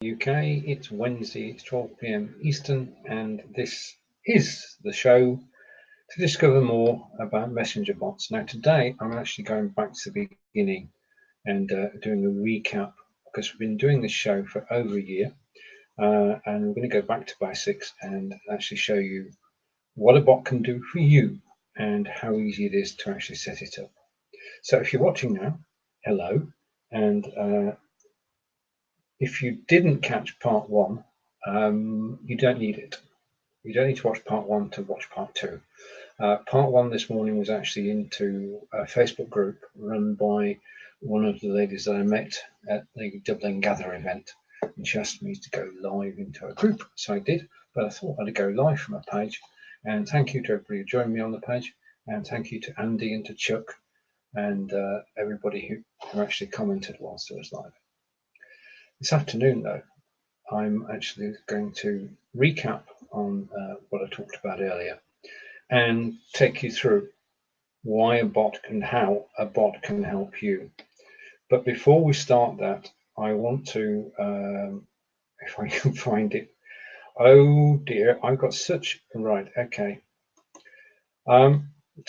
UK. It's Wednesday, it's 12 p.m. Eastern, and this is the show to discover more about messenger bots. Now, today I'm actually going back to the beginning and doing a recap because we've been doing this show for over a year, and we're going to go back to basics and actually show you what a bot can do for you and how easy it is to actually set it up. So, if you're watching now, hello, and if you didn't catch part one, you don't need it. You don't need to watch part one to watch part two. Part one this morning was actually into a Facebook group run by one of the ladies that I met at the Dublin Gather event. And she asked me to go live into a group. So I did, but I thought I'd go live from a page. And thank you to everybody who joined me on the page. And thank you to Andy and to Chuck and everybody who actually commented whilst I was live. This afternoon, though, I'm actually going to recap on what I talked about earlier and take you through why a bot and how a bot can help you. But before we start that, I want to, if I can find it, oh dear, I've got such, right, okay. To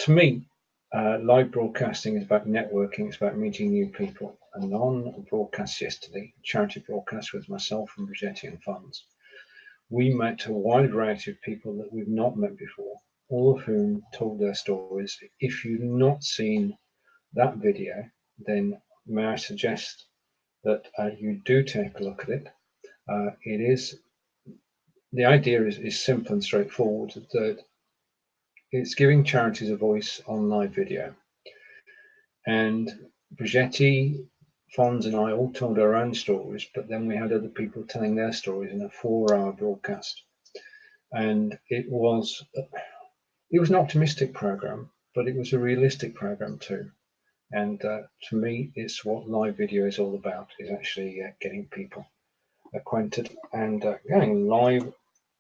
me, live broadcasting is about networking, it's about meeting new people. And on broadcast yesterday, charity broadcast with myself and Manychat and Funds, we met a wide variety of people that we've not met before, all of whom told their stories. If you've not seen that video, then may I suggest that you do take a look at it. The idea is simple and straightforward, that it's giving charities a voice on live video. And Brigetti, Fons and I all told our own stories, but then we had other people telling their stories in a 4-hour broadcast. And it was an optimistic program, but it was a realistic program too. And to me, it's what live video is all about, is actually getting people acquainted. And going live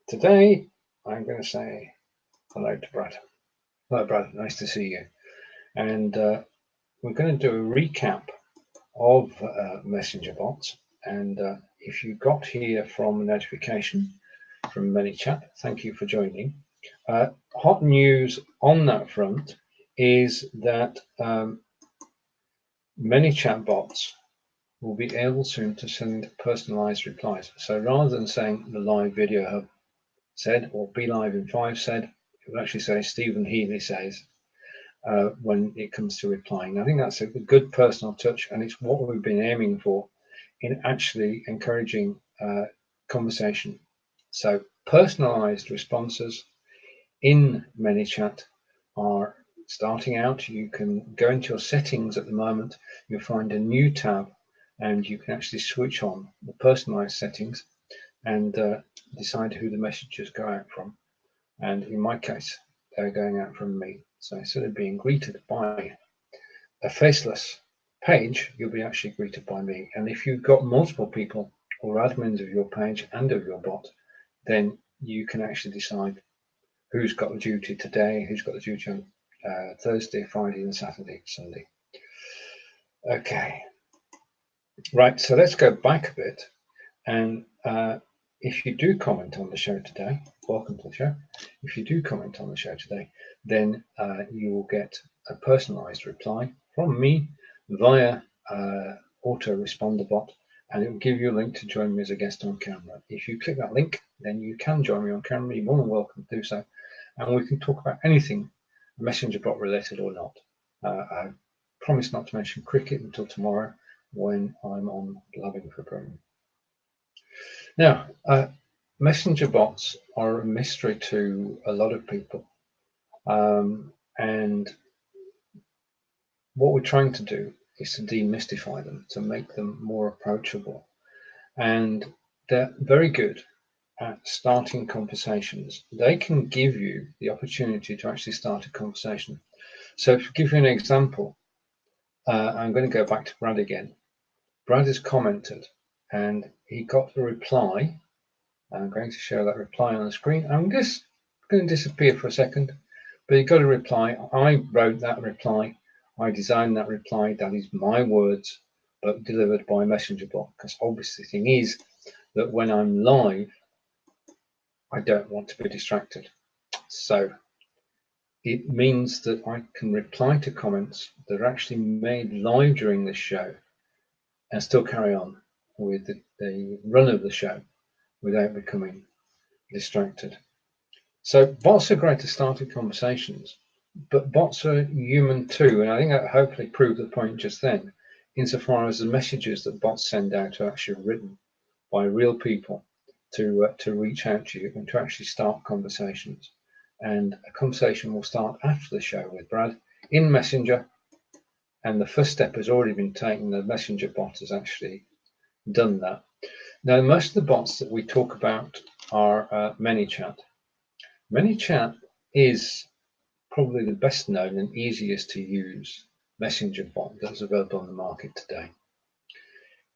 today, I'm going to say hello to Brad. Hello, Brad. Nice to see you. And we're going to do a recap of messenger bots. And if you got here from a notification from Manychat, thank you for joining. Hot news on that front is that Manychat bots will be able soon to send personalized replies. So rather than saying the live video hub said or Be Live in 5 said, it will actually say Stephen Healy says when it comes to replying. I think that's a good personal touch, and it's what we've been aiming for in actually encouraging conversation. So personalized responses in Manychat are starting out. You can go into your settings at the moment, you'll find a new tab, and you can actually switch on the personalized settings and decide who the messages go out from. And in my case, they're going out from me. So instead of being greeted by a faceless page, you'll be actually greeted by me. And if you've got multiple people or admins of your page and of your bot, then you can actually decide who's got the duty today, who's got the duty on Thursday, Friday, and Saturday, Sunday. Okay. Right, so let's go back a bit. And if you do comment on the show today, welcome to the show. If you do comment on the show today, then you will get a personalized reply from me via Autoresponderbot, and it will give you a link to join me as a guest on camera. If you click that link, then you can join me on camera. You're more than welcome to do so, and we can talk about anything messenger bot related or not. I promise not to mention cricket until tomorrow when I'm on Blabbing for Britain. Now, messenger bots are a mystery to a lot of people, and what we're trying to do is to demystify them, to make them more approachable. And they're very good at starting conversations. They can give you the opportunity to actually start a conversation. So to give you an example, I'm going to go back to Brad again. Brad has commented and he got a reply. I'm going to show that reply on the screen. I'm just going to disappear for a second, but he got a reply. I wrote that reply. I designed that reply. That is my words, but delivered by messenger bot. Because obviously the thing is that when I'm live, I don't want to be distracted. So it means that I can reply to comments that are actually made live during the show and still carry on with the run of the show without becoming distracted. So bots are great to start conversations, but bots are human too, and I think that hopefully proved the point just then, insofar as the messages that bots send out are actually written by real people to reach out to you and to actually start conversations. And a conversation will start after the show with Brad in Messenger, and the first step has already been taken. The Messenger bot has actually done that. Now, most of the bots that we talk about are Manychat. Manychat is probably the best known and easiest to use messenger bot that's available on the market today.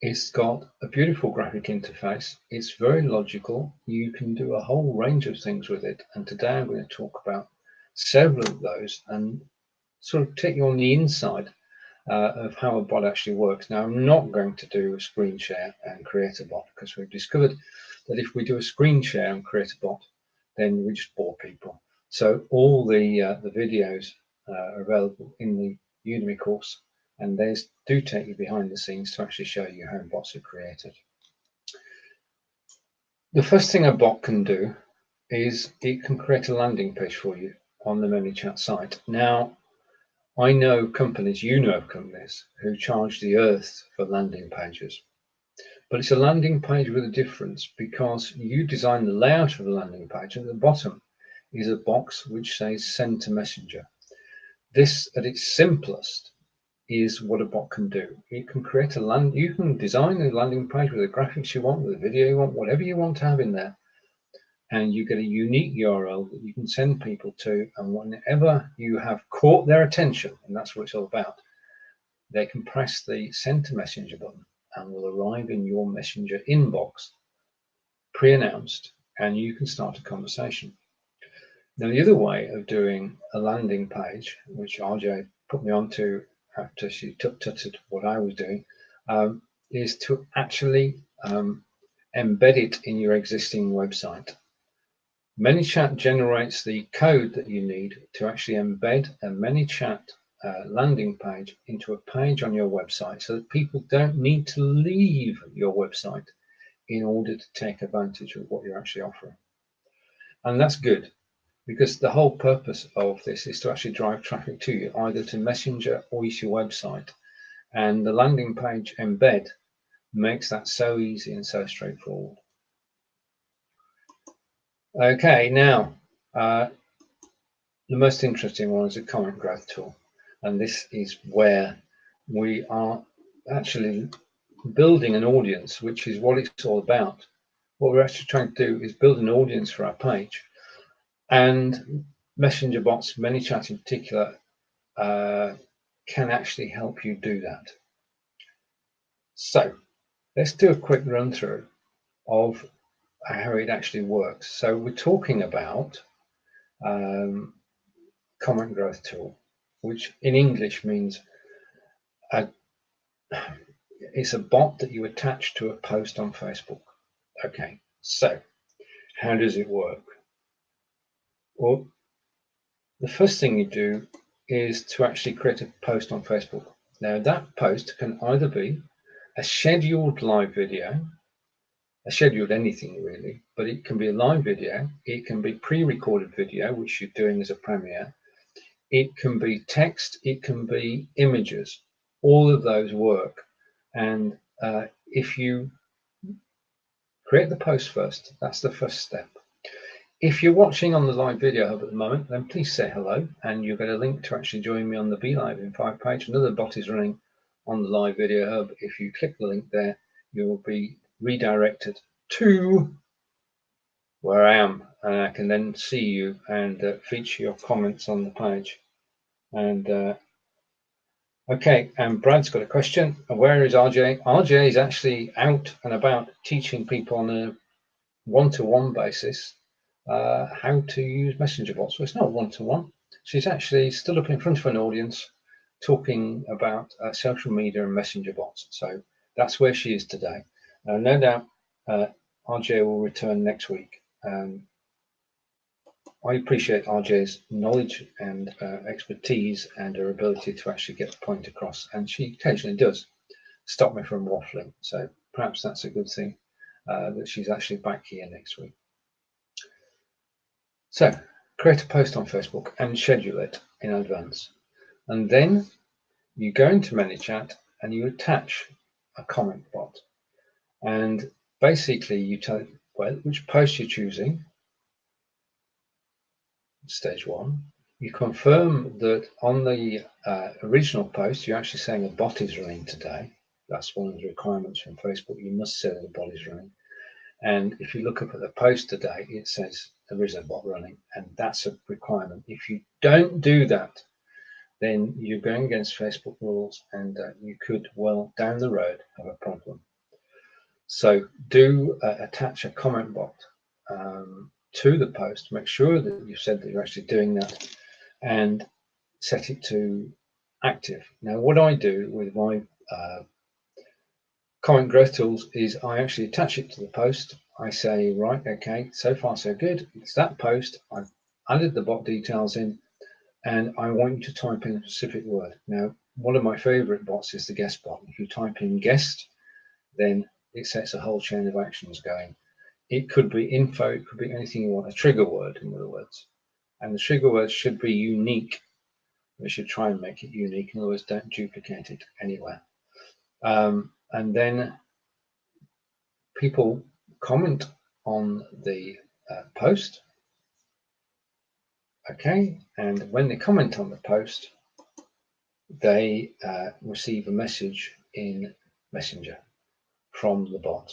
It's got a beautiful graphic interface. It's very logical. You can do a whole range of things with it. And today I'm going to talk about several of those and sort of take you on the inside of how a bot actually works. Now, I'm not going to do a screen share and create a bot, because we've discovered that if we do a screen share and create a bot, then we just bore people. So all the videos are available in the Udemy course, and they do take you behind the scenes to actually show you how bots are created. The first thing a bot can do is it can create a landing page for you on the Manychat site. Now, I know companies, you know of companies, who charge the earth for landing pages. But it's a landing page with a difference, because you design the layout of the landing page, and at the bottom is a box which says send to Messenger. This, at its simplest, is what a bot can do. You can create you can design a landing page with the graphics you want, with the video you want, whatever you want to have in there, and you get a unique URL that you can send people to, and whenever you have caught their attention, and that's what it's all about, they can press the send to Messenger button and will arrive in your Messenger inbox, pre-announced, and you can start a conversation. Now, the other way of doing a landing page, which RJ put me onto after she tutted what I was doing, is to actually embed it in your existing website. Manychat generates the code that you need to actually embed a Manychat landing page into a page on your website, so that people don't need to leave your website in order to take advantage of what you're actually offering. And that's good, because the whole purpose of this is to actually drive traffic to you, either to Messenger or to your website. And the landing page embed makes that so easy and so straightforward. Okay, now the most interesting one is a comment growth tool. And this is where we are actually building an audience, which is what it's all about. What we're actually trying to do is build an audience for our page. And messenger bots, Manychat in particular, can actually help you do that. So let's do a quick run through of how it actually works. So we're talking about comment growth tool, which in English means it's a bot that you attach to a post on Facebook. Okay, so how does it work? Well, the first thing you do is to actually create a post on Facebook. Now, that post can either be a scheduled live video, a scheduled anything really, but it can be a live video, it can be pre-recorded video, which you're doing as a premiere, it can be text, it can be images. All of those work. And if you create the post first, that's the first step. If you're watching on the live video hub at the moment, then please say hello, and you'll get a link to actually join me on the Be Live in 5 page. Another bot is running on the live video hub. If you click the link there, you will be redirected to where I am, and I can then see you and feature your comments on the page. And okay, and Brad's got a question. Where is RJ? RJ is actually out and about teaching people on a one-to-one basis how to use messenger bots. So it's not one-to-one. She's actually stood up in front of an audience talking about social media and messenger bots. So that's where she is today. No doubt RJ will return next week. I appreciate RJ's knowledge and expertise and her ability to actually get the point across, and she occasionally does stop me from waffling. So perhaps that's a good thing that she's actually back here next week. So create a post on Facebook and schedule it in advance, and then you go into Manychat and you attach a comment bot, and basically you tell it which post you're choosing. Stage 1, you confirm that on the original post you're actually saying a bot is running today. That's one of the requirements from Facebook. You must say that a bot is running. And if you look up at the post today, it says there is a bot running, and that's a requirement. If you don't do that, then you're going against Facebook rules, and you could, well, down the road, have a problem. So do attach a comment bot to the post. Make sure that you've said that you're actually doing that, and set it to active. Now, what I do with my comment growth tools is I actually attach it to the post. I say, right, okay, so far so good. It's that post. I've added the bot details in, and I want you to type in a specific word. Now, one of my favorite bots is the guest bot. If you type in guest, then it sets a whole chain of actions going. It could be info, it could be anything you want, a trigger word, in other words. And the trigger word should be unique. We should try and make it unique. In other words, don't duplicate it anywhere. And then people comment on the post. Okay, and when they comment on the post, they receive a message in Messenger from the bot,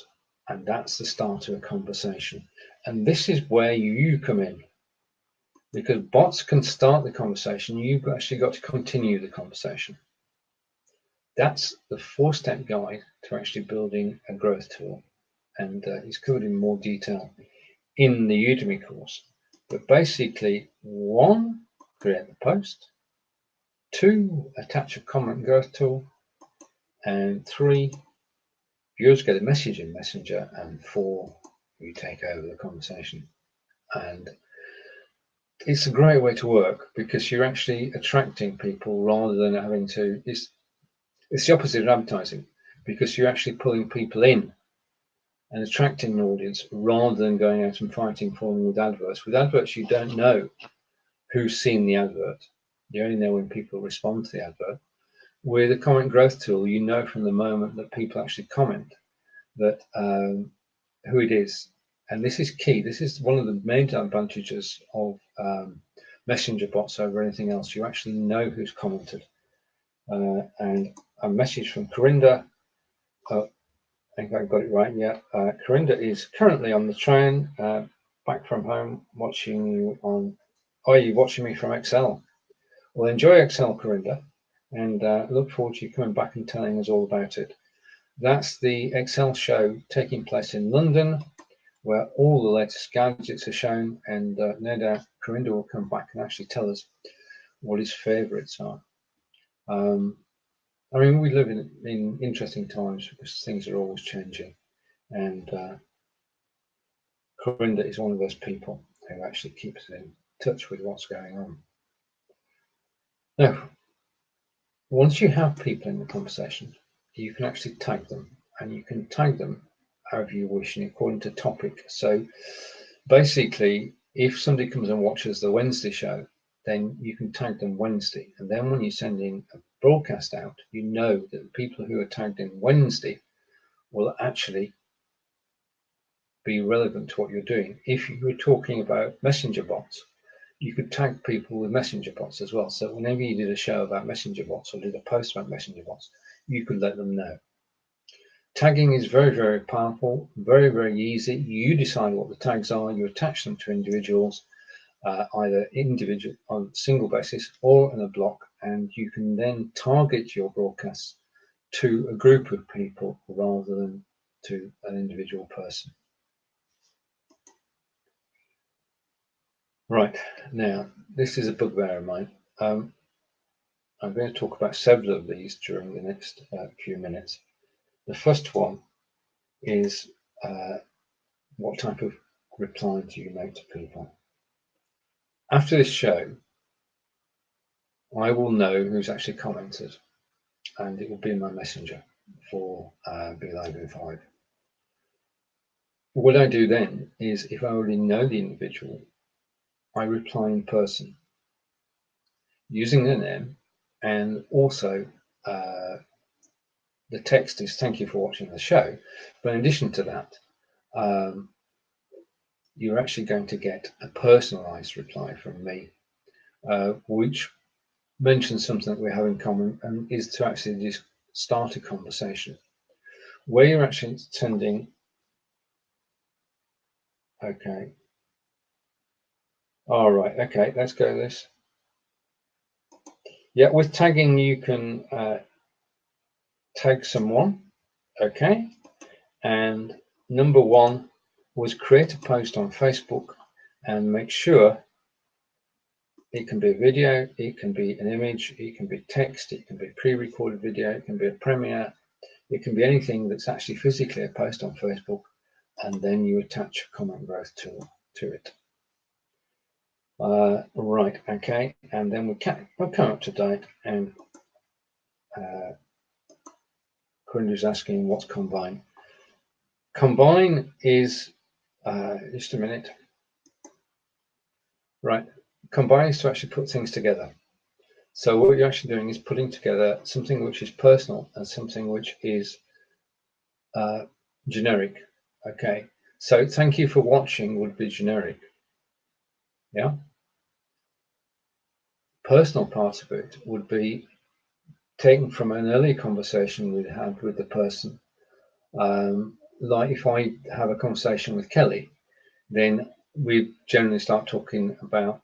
and that's the start of a conversation. And this is where you come in, because bots can start the conversation. You've actually got to continue the conversation. That's the 4-step guide to actually building a growth tool, and it's covered in more detail in the Udemy course. But basically, 1, create the post, 2, attach a comment growth tool, and 3, viewers get a message in Messenger, and 4, you take over the conversation. And it's a great way to work because you're actually attracting people rather than having to. It's the opposite of advertising, because you're actually pulling people in and attracting an audience rather than going out and fighting for them with adverts. With adverts, you don't know who's seen the advert. You only know when people respond to the advert. With a comment growth tool, you know from the moment that people actually comment that who it is. And this is key. This is one of the main advantages of Messenger bots over anything else. You actually know who's commented. And a message from Corinda. I think I got it right. Yeah, Corinda is currently on the train back from home, watching you on. Oh, you're watching me from Excel. Well, enjoy Excel, Corinda, and look forward to you coming back and telling us all about it. That's the Excel show taking place in London, where all the latest gadgets are shown, and no doubt Corinda will come back and actually tell us what his favourites are. I mean, we live in interesting times because things are always changing, and Corinda is one of those people who actually keeps in touch with what's going on. Now, once you have people in the conversation, you can actually tag them, and you can tag them however you wish and according to topic. So basically, if somebody comes and watches the Wednesday show, then you can tag them Wednesday. And then when you send in a broadcast out, you know that the people who are tagged in Wednesday will actually be relevant to what you're doing. If you were talking about messenger bots, you could tag people with messenger bots as well. So whenever you did a show about messenger bots or did a post about messenger bots, you could let them know. Tagging is very, very powerful, very, very easy. You decide what the tags are, you attach them to individuals, either individual on a single basis or in a block, and you can then target your broadcasts to a group of people rather than to an individual person. Right, now this is a bugbear of mine. I'm going to talk about several of these during the next few minutes. The first one is what type of reply do you make to people. After this show, I will know who's actually commented, and it will be in my messenger for Be Live in 5. What I do then is, if I already know the individual, I reply in person using their name, and also the text is "Thank you for watching the show." But in addition to that, you're actually going to get a personalized reply from me, which mentions something that we have in common, and is to actually just start a conversation where you're actually sending. Okay. All right. Okay. Let's go this. Yeah, with tagging, you can tag someone. Okay. And number one was create a post on Facebook and make sure it can be a video, it can be an image, it can be text, it can be pre-recorded video, it can be a premiere, it can be anything that's actually physically a post on Facebook, and then you attach a comment growth tool to it. Right, okay, and then we'll come up to date, and Corinda's asking what's combine. Combine is, just a minute, right, combine is to actually put things together. So what you're actually doing is putting together something which is personal and something which is generic. Okay, so thank you for watching would be generic. Yeah. Personal part of it would be taken from an earlier conversation we had with the person. Like if I have a conversation with Kelly, then we generally start talking about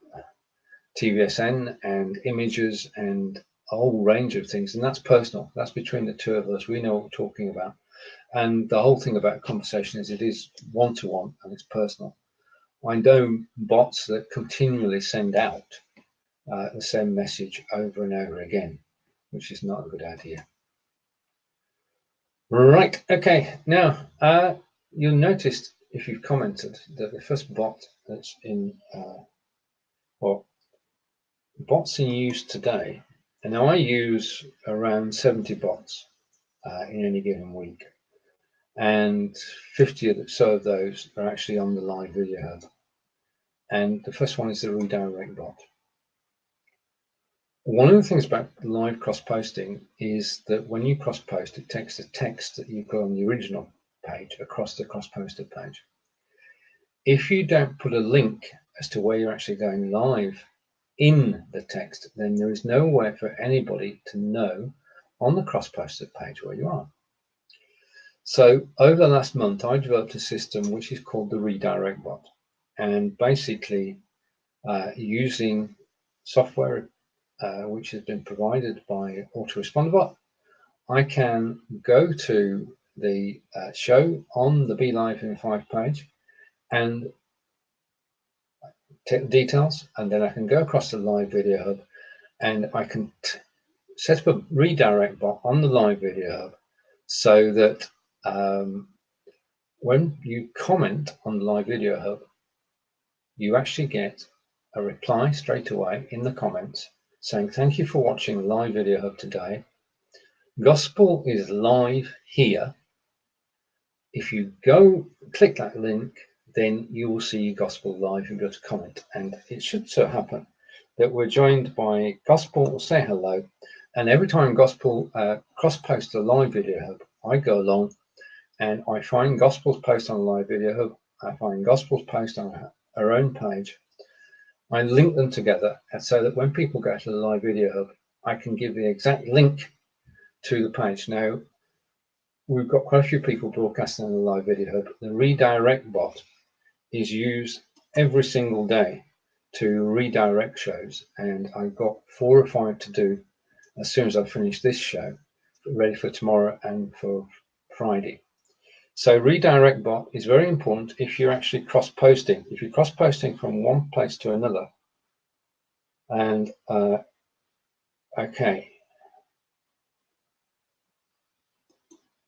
TVSN and images and a whole range of things, and that's personal. That's between the two of us. We know what we're talking about. And the whole thing about conversation is it is one-to-one and it's personal. I know bots that continually send out the same message over and over again, which is not a good idea. Right, okay, now you'll notice if you've commented that the first bot that's in, well, bots in use today, and now I use around 70 bots in any given week, and 50 or so of those are actually on the live video hub. And the first one is the redirect bot. One of the things about live cross-posting is that when you cross-post, it takes the text that you've got on the original page across the cross-posted page. If you don't put a link as to where you're actually going live in the text, then there is no way for anybody to know on the cross-posted page where you are. So over the last month, I developed a system which is called the redirect bot, and basically using software which has been provided by Autoresponderbot, I can go to the show on the Be Live in 5 page and take the details, and then I can go across to the live video hub and I can set up a redirect bot on the live video hub so that when you comment on the live video hub, you actually get a reply straight away in the comments saying, thank you for watching the live video hub today. Gospel is live here. If you go click that link, then you will see Gospel live and be able to comment. And it should so happen that we're joined by Gospel will say hello. And every time Gospel cross-posts a live video hub, I go along and I find Gospel's post on the live video hub. I find Gospel's post on her own page. I link them together so that when people go to the live video hub, I can give the exact link to the page. Now, we've got quite a few people broadcasting on the live video hub. The redirect bot is used every single day to redirect shows, and I've got 4 or 5 to do as soon as I finish this show, ready for tomorrow and for Friday. So redirect bot is very important if you're actually cross-posting. If you're cross-posting from one place to another, and okay,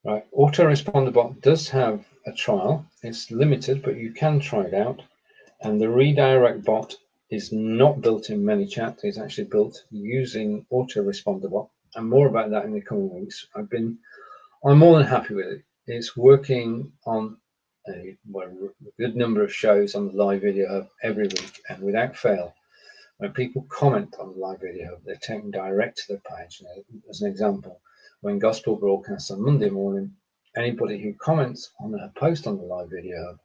right, Autoresponderbot does have a trial. It's limited, but you can try it out. And the redirect bot is not built in Manychat. It's actually built using Autoresponderbot, and more about that in the coming weeks. I'm more than happy with it. It's working on a good number of shows on the live video hub every week, and without fail, when people comment on the live video hub, they're taken direct to the page. As an example, when Gospel broadcasts on Monday morning, anybody who comments on a post on the live video hub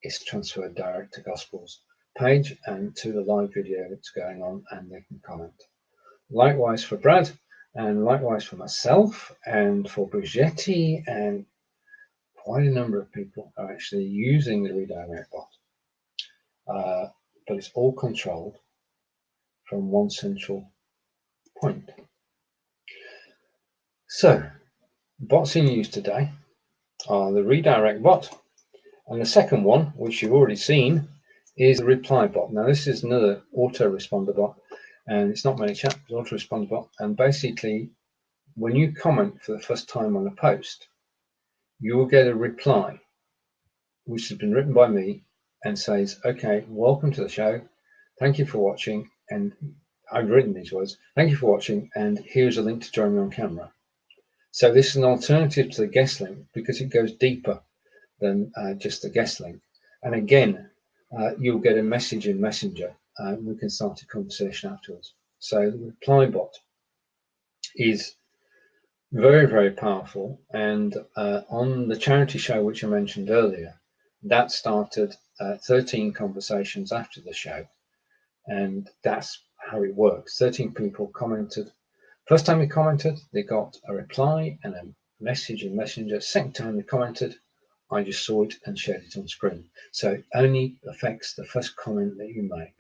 is transferred direct to Gospel's page and to the live video that's going on, and they can comment. Likewise for Brad, and likewise for myself, and for Brigetti, and quite a number of people are actually using the redirect bot. But it's all controlled from one central point. So, bots in use today are the redirect bot, and the second one, which you've already seen, is the reply bot. Now, this is another autoresponder bot, and it's not Manychat, it's autoresponder bot. And basically, when you comment for the first time on a post, you will get a reply which has been written by me and says, okay, welcome to the show. Thank you for watching. And I've written these words, thank you for watching, and here's a link to join me on camera. So this is an alternative to the guest link because it goes deeper than just the guest link. And again, you'll get a message in Messenger. We can start a conversation afterwards. So the reply bot is very, very powerful. And on the charity show, which I mentioned earlier, that started 13 conversations after the show. And that's how it works. 13 people commented. First time they commented, they got a reply and a message in Messenger. Second time they commented, I just saw it and shared it on screen. So it only affects the first comment that you make.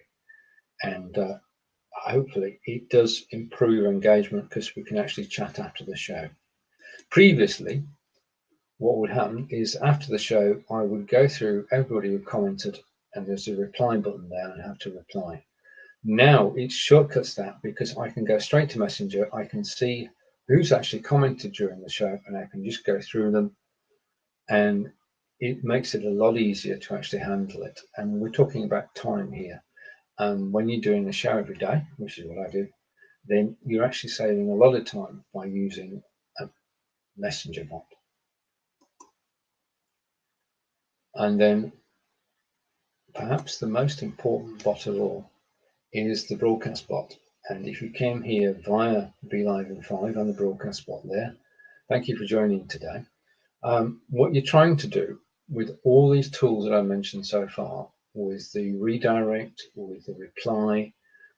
And hopefully it does improve engagement because we can actually chat after the show. Previously, what would happen is after the show, I would go through everybody who commented, and there's a reply button there and have to reply. Now it shortcuts that because I can go straight to Messenger. I can see who's actually commented during the show, and I can just go through them, and it makes it a lot easier to actually handle it. And we're talking about time here. When you're doing a show every day, which is what I do, then you're actually saving a lot of time by using a Messenger bot. And then perhaps the most important bot of all is the broadcast bot. And if you came here via BeLive in 5 and the broadcast bot there, thank you for joining today. What you're trying to do with all these tools that I mentioned so far, with the redirect, with the reply,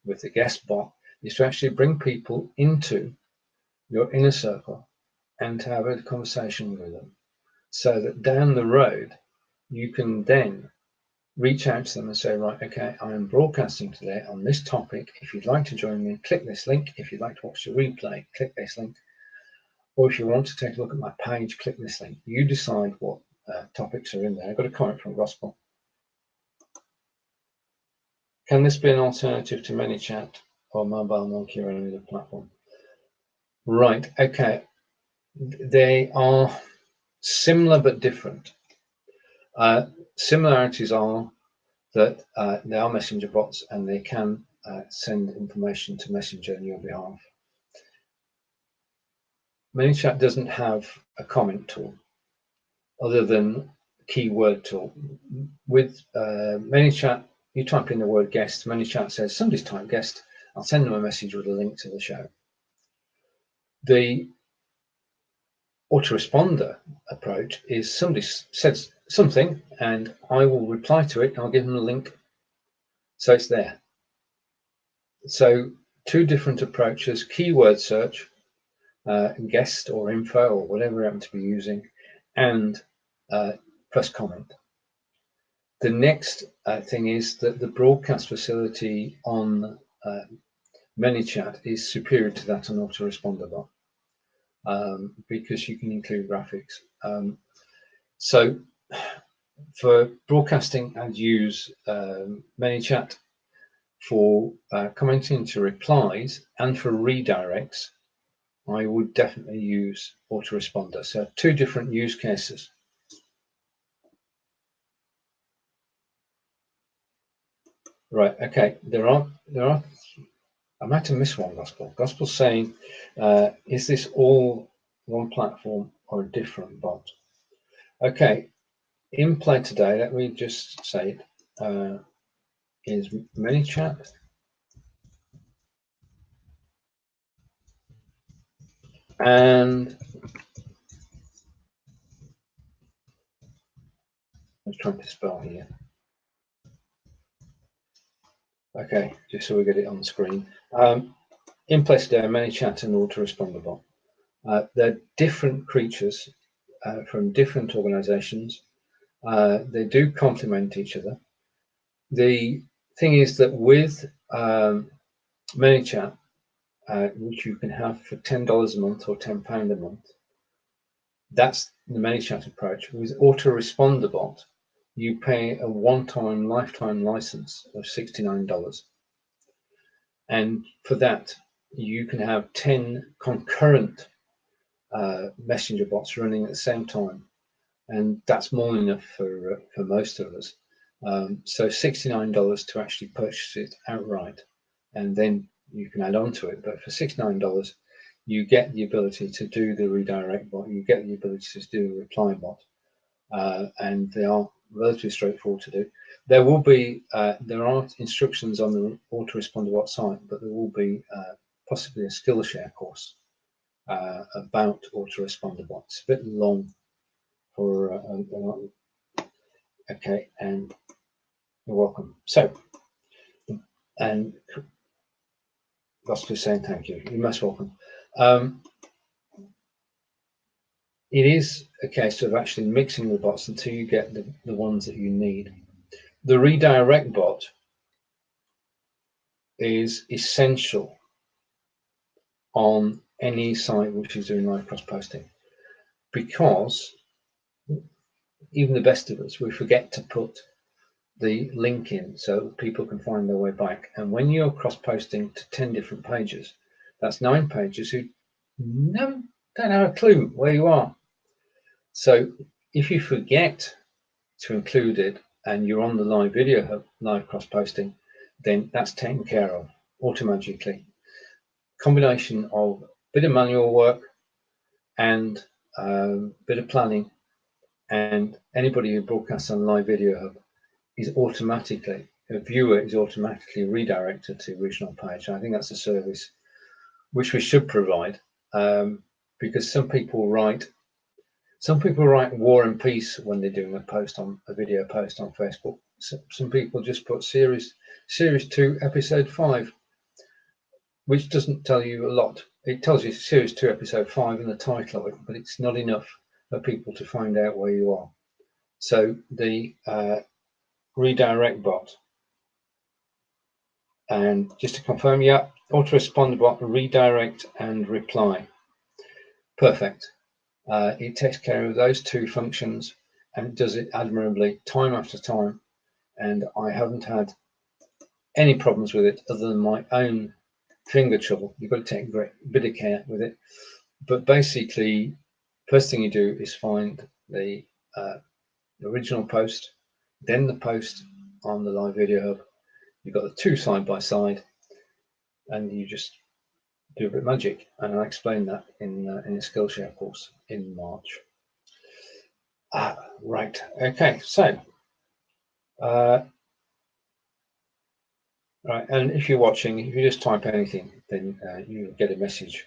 with the guest bot, is to actually bring people into your inner circle and to have a conversation with them, so that down the road you can then reach out to them and say, right, okay, I am broadcasting today on this topic. If you'd like to join me, click this link. If you'd like to watch the replay, click this link. Or if you want to take a look at my page, click this link. You decide what topics are in there. I've got a comment from Gospel. Can this be an alternative to Manychat or mobilemonkey or any other platform? Right, okay. They are similar but different. Similarities are that they are messenger bots and they can send information to Messenger on your behalf. Manychat doesn't have a comment tool other than keyword tool. With Manychat, you type in the word guest, Manychat says, somebody's typed guest, I'll send them a message with a link to the show. The autoresponder approach is somebody says something and I will reply to it and I'll give them a link so it's there. So two different approaches: keyword search, guest or info or whatever you happen to be using, and press comment. The next thing is that the broadcast facility on Manychat is superior to that on Autoresponderbot because you can include graphics. So for broadcasting, I'd use Manychat. For commenting to replies and for redirects, I would definitely use autoresponder. So two different use cases. Right. Okay. There are. I might have missed one gospel. Gospel saying, is this all one platform or a different bot? Okay. In play today, let me just say it, is Manychat and I was trying to spell here. Okay, just so we get it on the screen. In place today, Manychat and Autoresponderbot. They're different creatures from different organizations. They do complement each other. The thing is that with Manychat, which you can have for $10 a month or £10 a month, that's the Manychat approach. With Autoresponderbot, you pay a one-time lifetime license of $69. And for that, you can have 10 concurrent messenger bots running at the same time. And that's more than enough for most of us. So $69 to actually purchase it outright, and then you can add on to it. But for $69, you get the ability to do the redirect bot, you get the ability to do the reply bot, and they are relatively straightforward to do. There will be there aren't instructions on the Autoresponderbot site, but there will be possibly a Skillshare course about Autoresponderbot. It's a bit long for okay, and you're welcome. So, and Gospel is saying thank you. You're most welcome. It is a case of actually mixing the bots until you get the ones that you need. The redirect bot is essential on any site which is doing live cross posting, because even the best of us, we forget to put the link in so people can find their way back. And when you're cross posting to 10 different pages, that's 9 pages who don't have a clue where you are. So if you forget to include it and you're on the live video hub, live cross posting, then that's taken care of automatically. Combination of a bit of manual work and a bit of planning, and anybody who broadcasts on live video hub is automatically, a viewer is automatically redirected to the original page. And I think that's a service which we should provide, because some people write War and Peace when they're doing a video post on Facebook. Some people just put series 2, episode 5, which doesn't tell you a lot. It tells you series 2, episode 5 and the title of it, but it's not enough for people to find out where you are. So the redirect bot, and just to confirm, yeah, Autoresponderbot, redirect and reply. Perfect. It takes care of those 2 functions and it does it admirably time after time, and I haven't had any problems with it other than my own finger trouble. You've got to take a great bit of care with it, but basically first thing you do is find the original post, then the post on the live video hub. You've got the 2 side by side, and you just do a bit of magic, and I'll explain that in a Skillshare course in March. Right, okay, so right, and if you're watching, if you just type anything, then you'll get a message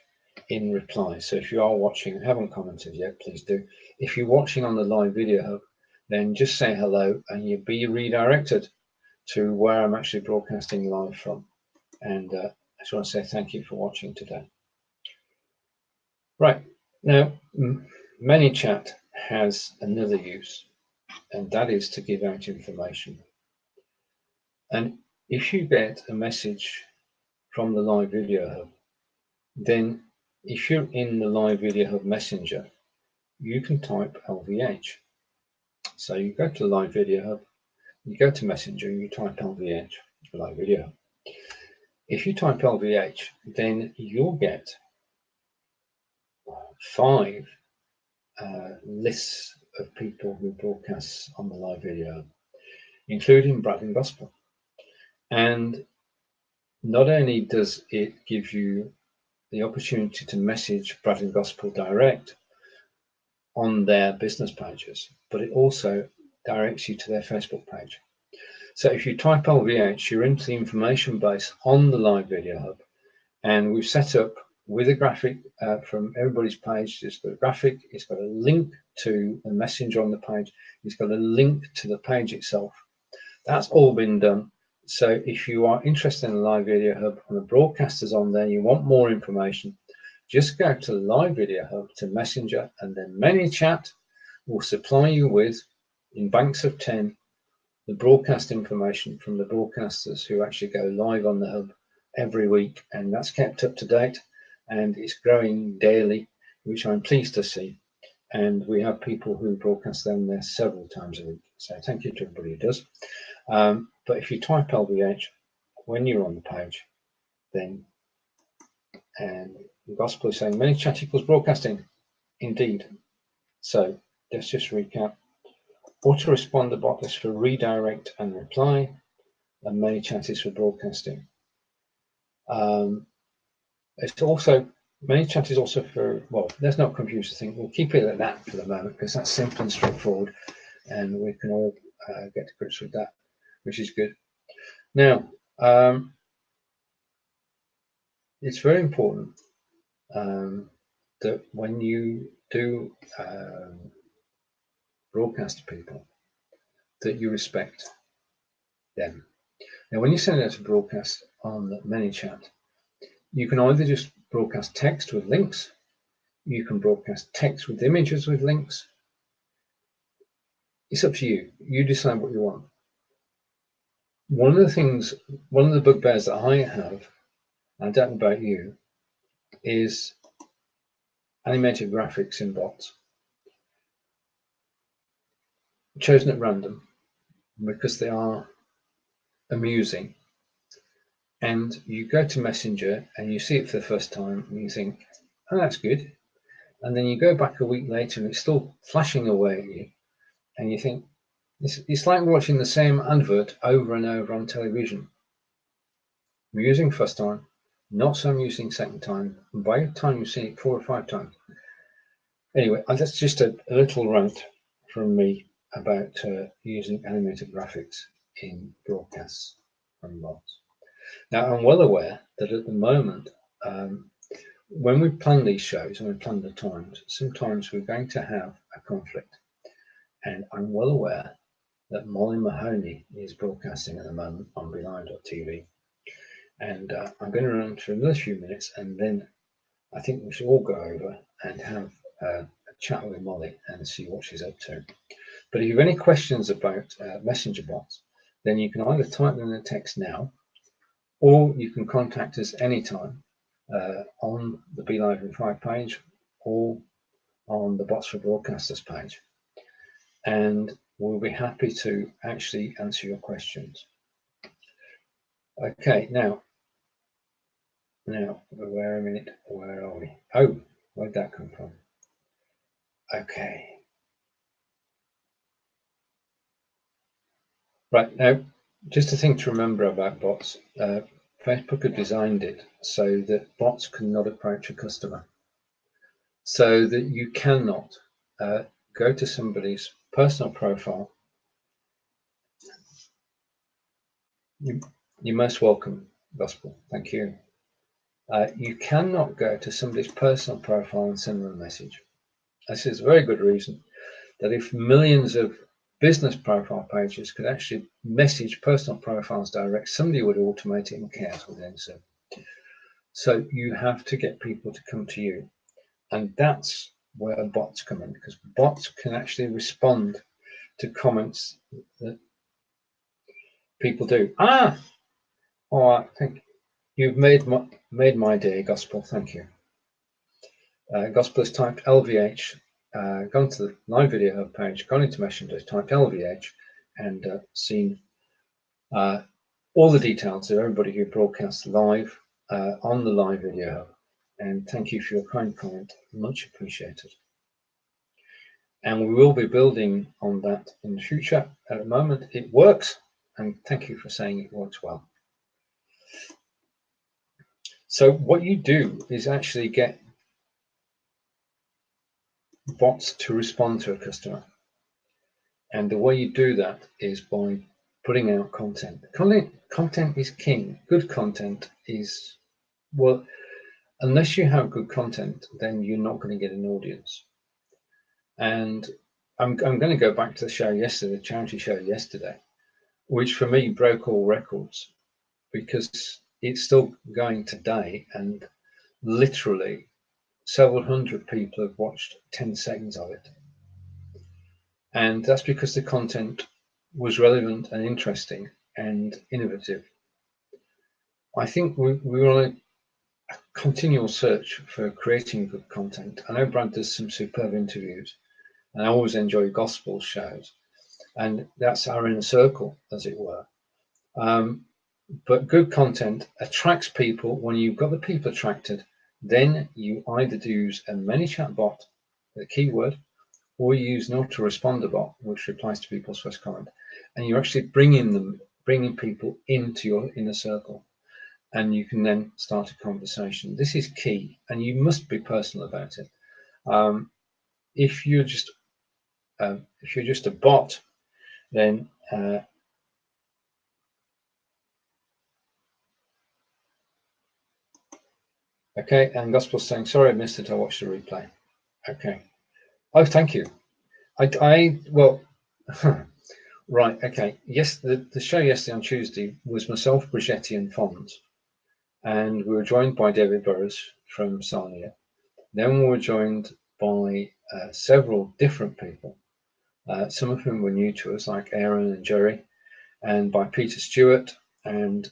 in reply. So if you are watching and haven't commented yet, please do. If you're watching on the live video hub, then just say hello and you'll be redirected to where I'm actually broadcasting live from. And I just want to say thank you for watching today. Right, now Manychat has another use, and that is to give out information. And if you get a message from the live video hub, then if you're in the live video hub messenger, you can type LVH. So you go to the live video hub, you go to messenger, you type LVH, live video hub. If you type LVH, then you'll get 5 lists of people who broadcast on the live video hub, including Brad and Gospel. And not only does it give you the opportunity to message Bradley Gospel direct on their business pages, but it also directs you to their Facebook page. So if you type LVH, you're into the information base on the Live Video Hub, and we've set up with a graphic from everybody's page. It's got a graphic, it's got a link to a messenger on the page, it's got a link to the page itself. That's all been done. So if you are interested in the Live Video Hub and the broadcasters on there, you want more information, just go to Live Video Hub to Messenger, and then Manychat will supply you with, in banks of 10, the broadcast information from the broadcasters who actually go live on the hub every week, and that's kept up to date and it's growing daily, which I'm pleased to see. And we have people who broadcast them there several times a week. So thank you to everybody who does. But if you type LVH when you're on the page, then and the Gospel is saying Manychat equals broadcasting. Indeed. So let's just recap. Autoresponderbot is for redirect and reply, and Manychat is for broadcasting. It's also, Manychat is also for, well, let's not confuse the thing. We'll keep it at that for the moment because that's simple and straightforward, and we can all get to grips with that, which is good. Now, it's very important that when you do broadcast to people, that you respect them. Now, when you send out a broadcast on Manychat, you can either just broadcast text with links, you can broadcast text with images with links. It's up to you. You decide what you want. One of the bugbears that I have, I don't know about you, is animated graphics in bots, chosen at random because they are amusing. And you go to Messenger and you see it for the first time and you think, oh, that's good. And then you go back a week later and it's still flashing away at you. And you think, it's like watching the same advert over and over on television. Amusing first time, not so amusing second time. And by the time you've seen it 4 or 5 times. Anyway, that's just a little rant from me about using animated graphics in broadcasts from bots. Now, I'm well aware that at the moment, when we plan these shows and we plan the times, sometimes we're going to have a conflict. And I'm well aware that Molly Mahoney is broadcasting at the moment on BeLive.tv. And I'm going to run for another few minutes, and then I think we should all go over and have a chat with Molly and see what she's up to. But if you have any questions about messenger bots, then you can either type them in the text now, or you can contact us anytime on the BeLive in 5 page or on the Bots for Broadcasters page. And we'll be happy to actually answer your questions. Okay, now, where are we? Oh, where'd that come from? Okay. Right, now, just a thing to remember about bots. Facebook had designed it so that bots cannot approach a customer, so that you cannot go to somebody's personal profile. You're most welcome, Gospel. Thank you. You cannot go to somebody's personal profile and send them a message. This is a very good reason that if millions of business profile pages could actually message personal profiles direct, somebody would automate it in chaos within a second. So you have to get people to come to you. And that's where bots come in, because bots can actually respond to comments that people do. All right, thank you. You've made my day, Gospel. Thank you. Gospel has typed LVH, gone to the Live Video Hub page, gone into Messenger, typed LVH, and seen all the details of everybody who broadcasts live on the Live Video Hub. And thank you for your kind comment, much appreciated. And we will be building on that in the future. At the moment, it works, and thank you for saying it works well. So what you do is actually get bots to respond to a customer. And the way you do that is by putting out content. Content is king. Good content is, well, unless you have good content, then you're not going to get an audience. And I'm going to go back to the show yesterday, the charity show yesterday, which for me broke all records because it's still going today, and literally several hundred people have watched 10 seconds of it. And that's because the content was relevant and interesting and innovative. I think we're on a continual search for creating good content. I know Brad does some superb interviews, and I always enjoy gospel shows, and that's our inner circle, as it were. But good content attracts people. When you've got the people attracted, then you either use a Manychat bot, the keyword, or you use an Autoresponderbot, which replies to people's first comment, and you're actually bringing people into your inner circle, and you can then start a conversation. This is key, and you must be personal about it. If you're just a bot, then okay. And Gospel's saying, sorry I missed it, I watched the replay. Okay. Oh, thank you. Well, right, okay. Yes, the show yesterday on Tuesday was myself, Brigetti, and Fons, and we were joined by David Burrows from Sarnia. Then we were joined by several different people, some of whom were new to us, like Aaron and Jerry, and by Peter Stewart, and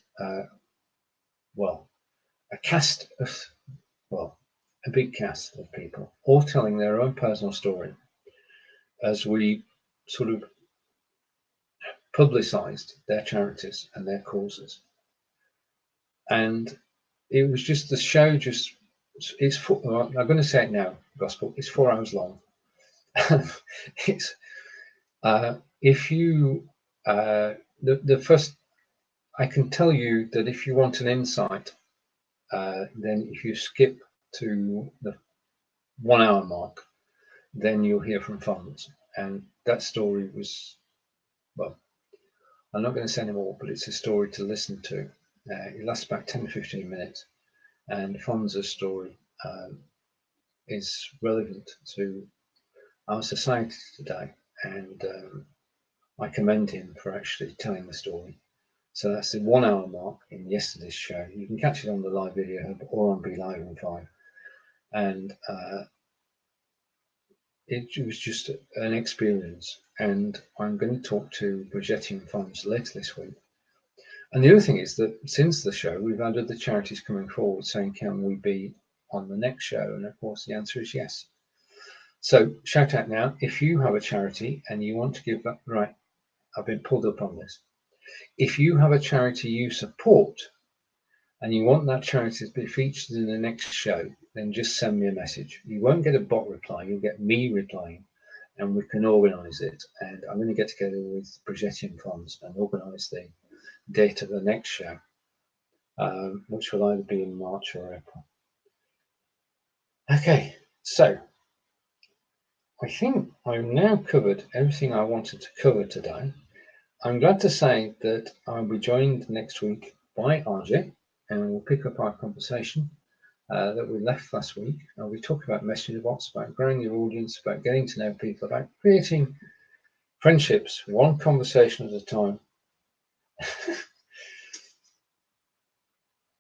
a big cast of people, all telling their own personal story as we sort of publicized their charities and their causes. And it was just, the show I'm going to say it now, Gospel, it's 4 hours long. It's if you the first, I can tell you that if you want an insight, then if you skip to the 1 hour mark, then you'll hear from Fons. And that story was, well, I'm not going to say any more, but it's a story to listen to. It lasts about 10 to 15 minutes, and Fons' story is relevant to our society today, and I commend him for actually telling the story. So that's the 1 hour mark in yesterday's show. You can catch it on the live video hub or on Be Live in 5. And it was just an experience. And I'm going to talk to Brigetti and Fons later this week. And the other thing is that since the show, we've had other charities coming forward saying, can we be on the next show? And of course, the answer is yes. So shout out now, if you have a charity and you want to give that, right, I've been pulled up on this. If you have a charity you support and you want that charity to be featured in the next show, then just send me a message. You won't get a bot reply, you'll get me replying, and we can organise it. And I'm going to get together with Brigetti and Fons and organise the date of the next show, which will either be in March or April. Okay, so I think I've now covered everything I wanted to cover today. I'm glad to say that I'll be joined next week by RJ, and we'll pick up our conversation that we left last week. And we talk about messenger bots, about growing your audience, about getting to know people, about creating friendships, one conversation at a time.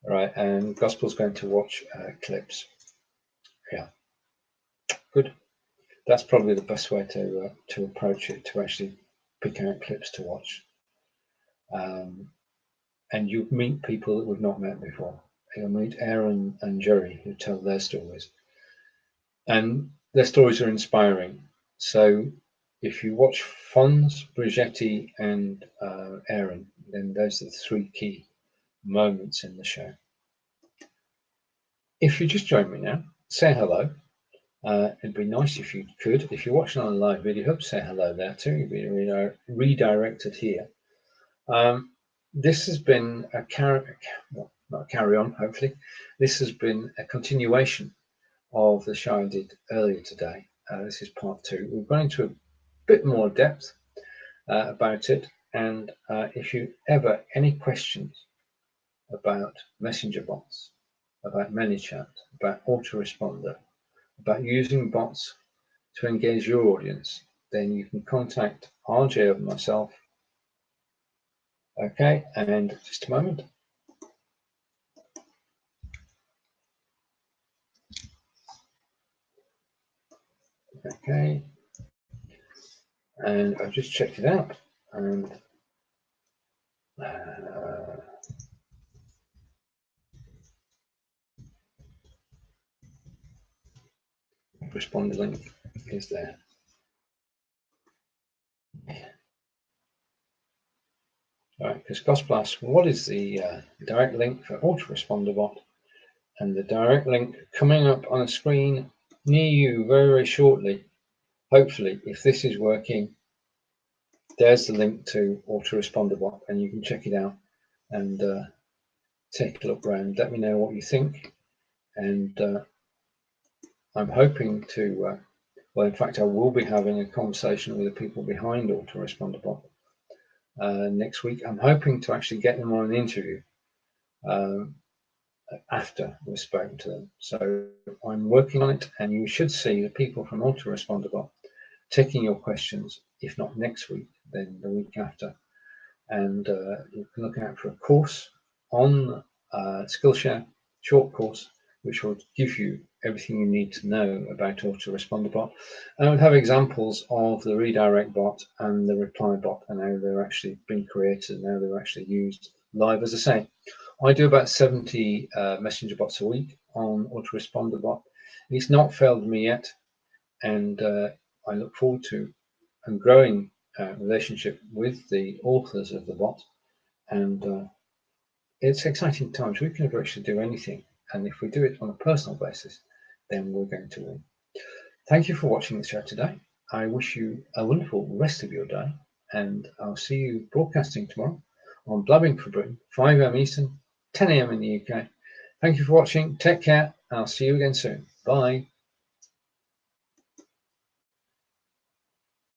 Right, and Gospel's going to watch clips. Yeah, good. That's probably the best way to approach it, to actually pick out clips to watch. And you meet people that we've not met before. You'll meet Aaron and Jerry, who tell their stories. And their stories are inspiring. So if you watch Fons, Brigetti, and Aaron, then those are the three key moments in the show. If you just join me now, say hello. It'd be nice if you could. If you're watching on a live video hub, say hello there too. You'll be redirected here. this has been a carry on, hopefully. This has been a continuation of the show I did earlier today. This is part 2. We've gone into a bit more depth about it, and if you ever any questions about messenger bots, about Manychat, about autoresponder, about using bots to engage your audience, then you can contact RJ or myself. Okay, and just a moment. Okay, and I've just checked it out, and responder link is there. All right, because Gospel asks, what is the direct link for Autoresponder-bot? And the direct link coming up on a screen near you very, very shortly. Hopefully, if this is working, there's the link to Autoresponder-bot, and you can check it out and take a look around. Let me know what you think. And I'm hoping to, well, in fact, I will be having a conversation with the people behind Autoresponder-bot next week. I'm hoping to actually get them on an interview after we've spoken to them. So I'm working on it, and you should see the people from Autoresponder-bot taking your questions, if not next week, then the week after. And you can look out for a course on Skillshare, short course, which will give you everything you need to know about Autoresponder-bot. And we'll have examples of the redirect bot and the reply bot and how they're actually being created and how they're actually used live. As I say, I do about 70 messenger bots a week on Autoresponder-bot. It's not failed me yet, and I look forward to a growing relationship with the authors of the bot. And it's exciting times. We can actually do anything, and if we do it on a personal basis, then we're going to win. Thank you for watching the show today. I wish you a wonderful rest of your day, and I'll see you broadcasting tomorrow on Blabbing for Britain, 5 AM Eastern, 10 AM in the UK. Thank you for watching. Take care. I'll see you again soon. Bye.